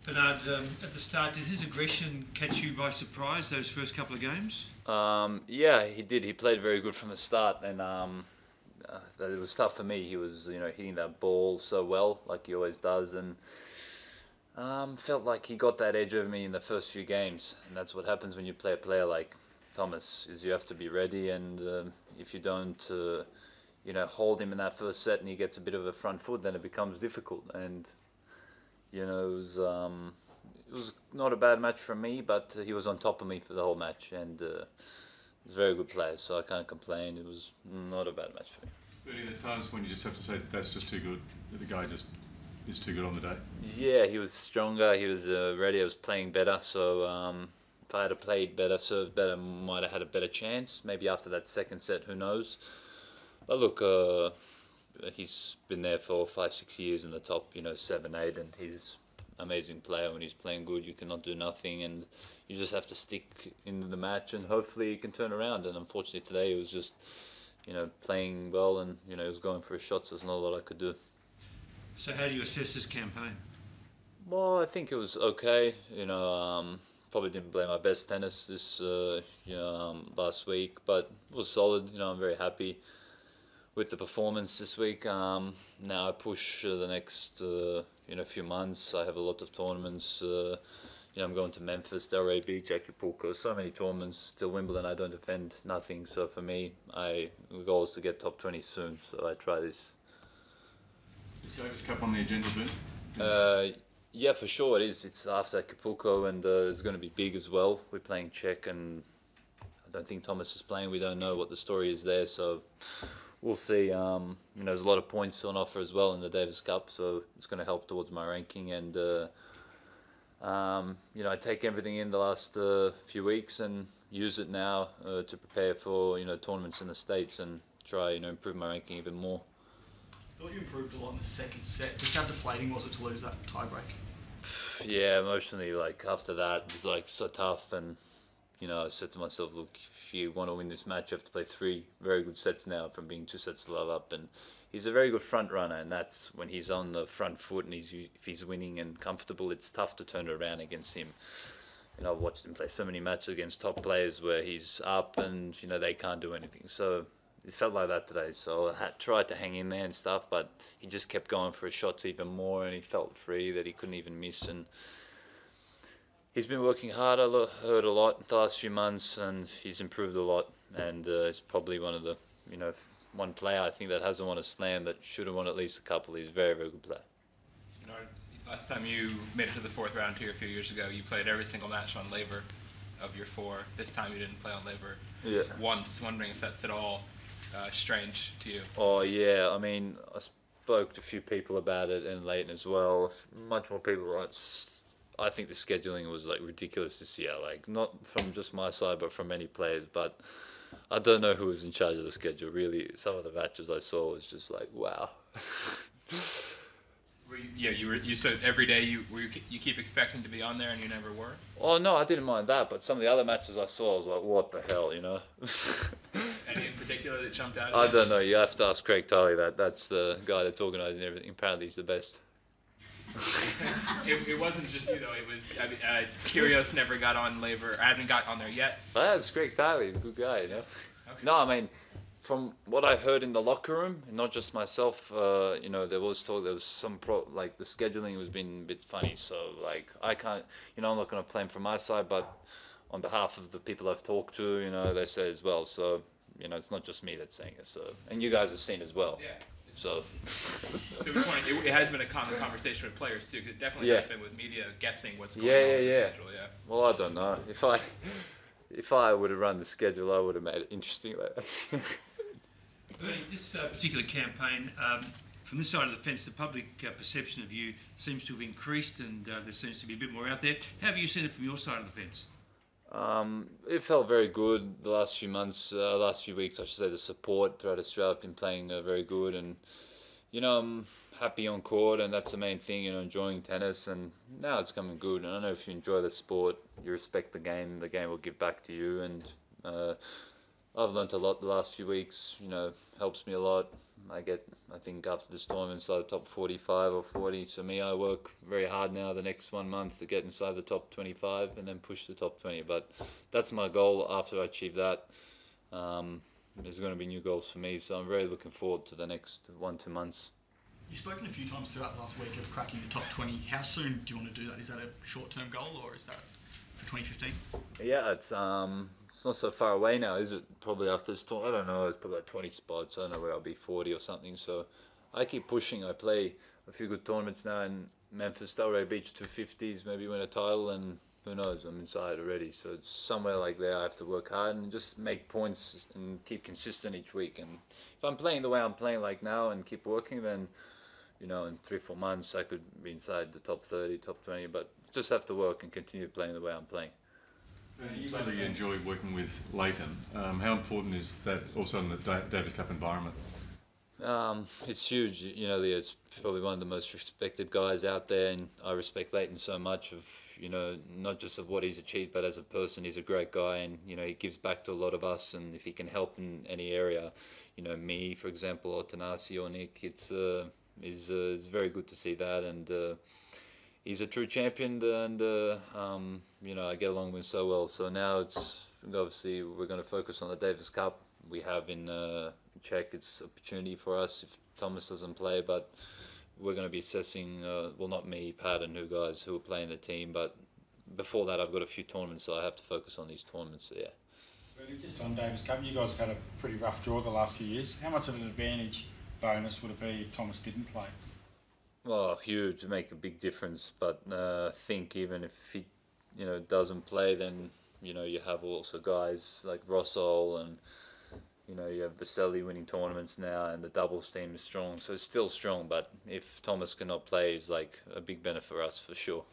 Bernard, at the start, did his aggression catch you by surprise, those first couple of games? Yeah, he did. He played very good from the start, and it was tough for me. He was, hitting that ball so well, like he always does, and felt like he got that edge over me in the first few games. And that's what happens when you play a player like Tomas, is you have to be ready, and if you don't, hold him in that first set and he gets a bit of a front foot, then it becomes difficult. And it was not a bad match for me, but he was on top of me for the whole match, and he's a very good player, so I can't complain. It was not a bad match for me. Really, the times when you just have to say that's just too good, that the guy just is too good on the day? Yeah, he was stronger, he was ready, I was playing better, so if I had played better, served better, might have had a better chance. Maybe after that second set, who knows. But look, he's been there for 5-6 years in the top, 7, 8, and he's an amazing player. When he's playing good, you cannot do nothing, and you just have to stick in the match, and hopefully he can turn around. And unfortunately today, he was just, playing well, and he was going for his shots. There's not a lot I could do. So how do you assess this campaign? Well, I think it was okay. Probably didn't play my best tennis this, last week, but it was solid. I'm very happy with the performance this week. Now I push the next few months. I have a lot of tournaments. I'm going to Memphis, Delray Beach, Acapulco, so many tournaments. Till Wimbledon, I don't defend nothing. So for me, the goal is to get top 20 soon. So I try this. Is Davis Cup on the agenda, Ben? Yeah, for sure it is. It's after Acapulco, and it's going to be big as well. We're playing Czech, and I don't think Tomas is playing. We don't know what the story is there, so we'll see. There's a lot of points on offer as well in the Davis Cup, so it's going to help towards my ranking. And I take everything in the last few weeks and use it now to prepare for tournaments in the States and try improve my ranking even more. I thought you improved a lot in the second set. Just how deflating was it to lose that tiebreak? Yeah, emotionally, after that, it was so tough, and I said to myself, look, if you want to win this match, you have to play 3 very good sets now from being 2 sets to love up. And he's a very good front runner, and that's when he's on the front foot and if he's winning and comfortable, it's tough to turn it around against him. I've watched him play so many matches against top players where he's up and they can't do anything. So it felt like that today. So I tried to hang in there and stuff, but he just kept going for his shots even more, and he felt free that he couldn't even miss. And he's been working hard. I heard a lot the last few months, and he's improved a lot. And he's probably one of the, one player I think that hasn't won a slam that should have won at least a couple. He's a very, very good player. Last time you made it to the 4th round here a few years ago, you played every single match on laver of your 4. This time you didn't play on laver once. Wondering if that's at all strange to you. Oh yeah, I spoke to a few people about it, and Lleyton as well. Much more people. I think the scheduling was ridiculous this year. Not from just my side, but from many players. But I don't know who was in charge of the schedule. Really, some of the matches I saw was just wow. You said every day you keep expecting to be on there and you never were? Oh no, I didn't mind that, but some of the other matches I saw, I was like, what the hell, Any in particular that jumped out? I don't know. You have to ask Craig Tiley that. That's the guy that's organising everything. Apparently, he's the best. It wasn't just you though. It was Kyrgios never got on laver. Hasn't got on there yet. That's Craig Tiley. He's a good guy, Okay. No, from what I heard in the locker room, not just myself, there was talk, there was some the scheduling was being a bit funny. So I can't, I'm not going to blame from my side, but on behalf of the people I've talked to, they say as well. So it's not just me that's saying it. So, and you guys have seen as well. Yeah. So it has been a common conversation with players too. 'Cause it definitely has been with media guessing what's going on with the schedule. Yeah. Well, I don't know. If I would have run the schedule, I would have made it interesting. This particular campaign, from this side of the fence, the public perception of you seems to have increased, and there seems to be a bit more out there. How have you seen it from your side of the fence? It felt very good the last few months, last few weeks, I should say. The support throughout Australia have been playing very good, and I'm happy on court, and that's the main thing, enjoying tennis, and now it's coming good. And I know if you enjoy the sport, you respect the game will give back to you, and I've learnt a lot the last few weeks, helps me a lot. I think after this tournament, inside the top 45 or 40. So me, I work very hard now the next 1 month to get inside the top 25 and then push the top 20. But that's my goal. After I achieve that, there's going to be new goals for me. So I'm very looking forward to the next 1-2 months. You've spoken a few times throughout the last week of cracking the top 20. How soon do you want to do that? Is that a short-term goal or is that for 2015? Yeah, it's not so far away now, is it? Probably after this tour, I don't know, it's probably like 20 spots. I don't know where I'll be, 40 or something. So I keep pushing. I play a few good tournaments now in Memphis, Delray Beach, 250s, maybe win a title, and who knows, I'm inside already. So it's somewhere like there I have to work hard and just make points and keep consistent each week. And if I'm playing the way I'm playing like now and keep working, then, you know, in 3-4 months I could be inside the top 30, top 20, but just have to work and continue playing the way I'm playing. You really enjoy working with Lleyton. How important is that also in the Davis Cup environment? It's huge. You know, it's probably one of the most respected guys out there, and I respect Lleyton so much of, you know, not just of what he's achieved, but as a person, he's a great guy, and, you know, he gives back to a lot of us, and if he can help in any area, you know, me, for example, or Tanasi or Nick, it's very good to see that, and he's a true champion, and you know, I get along with him so well. So now it's obviously we're going to focus on the Davis Cup. We have in Czech, it's opportunity for us if Tomas doesn't play, but we're going to be assessing, well, not me, Pat and who guys who are playing the team, but before that I've got a few tournaments, so I have to focus on these tournaments, so yeah. Just on Davis Cup, you guys have had a pretty rough draw the last few years. How much of an advantage bonus would it be if Tomas didn't play? Well, huge, to make a big difference, but I think even if he, you know, doesn't play, then, you know, you have also guys like Rossol, and, you know, you have Vaselli winning tournaments now, and the doubles team is strong, so it's still strong, but if Tomas cannot play, it's like a big benefit for us for sure.